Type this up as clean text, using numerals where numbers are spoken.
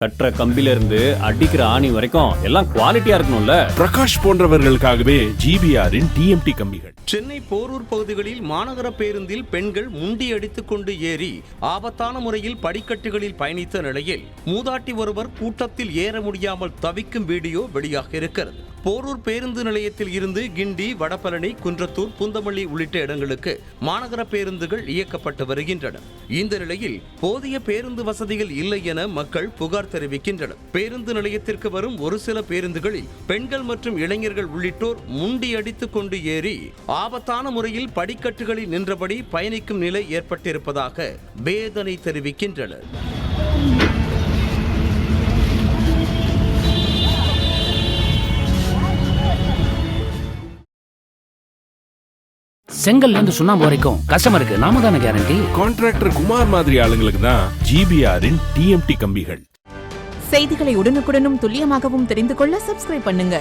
கட்டுற கம்பில இருந்து அடிக்கிற ஆணி வரைக்கும் எல்லாம் குவாலிட்டியா இருக்கணும்ல. பிரகாஷ் போன்றவர்களுக்காகவே ஜிபிஆரின் டிஎம்டி கம்பிகள். சென்னை போரூர் பகுதிகளில் மாநகர பேருந்தில் பெண்கள் முண்டி அடித்துக் கொண்டு ஏறி ஆபத்தான முறையில் படிக்கட்டுகளில் பயணித்த நிலையில் மூதாட்டி ஒருவர் கூட்டத்தில் ஏற முடியாமல் தவிக்கும் வீடியோ வெளியாக இருக்கிறது. போரூர் பேருந்து நிலையத்தில் இருந்து கிண்டி, வடபழனி, குன்றத்தூர், பூந்தமல்லி உள்ளிட்ட இடங்களுக்கு மாநகர பேருந்துகள் இயக்கப்பட்டு வருகின்றன. இந்த நிலையில் போதிய பேருந்து வசதிகள் இல்லை என மக்கள் புகார் தெரிவிக்கின்றனர். பேருந்து நிலையத்திற்கு வரும் ஒரு சில பேருந்துகளில் பெண்கள் மற்றும் இளைஞர்கள் உள்ளிட்டோர் முண்டி அடித்துக் கொண்டு ஏறி ஆபத்தான முறையில் படிக்கட்டுகளில் நின்றபடி பயணிக்கும் நிலை ஏற்பட்டிருப்பதாக வேதனை தெரிவிக்கின்றனர். செங்கல்ல இருந்து சுண்ணாம்பு வரைக்கும் கஸ்டமருக்கு நாம தானே கேரண்டி. கான்ட்ராக்டர் குமார் மாதிரி ஆளுங்களுக்கு தான் ஜிபிஆரின் டிஎம்டி கம்பிகள். செய்திகளை உடனுக்குடனும் துல்லியமாகவும் தெரிந்து கொள்ள சப்ஸ்கிரைப் பண்ணுங்க.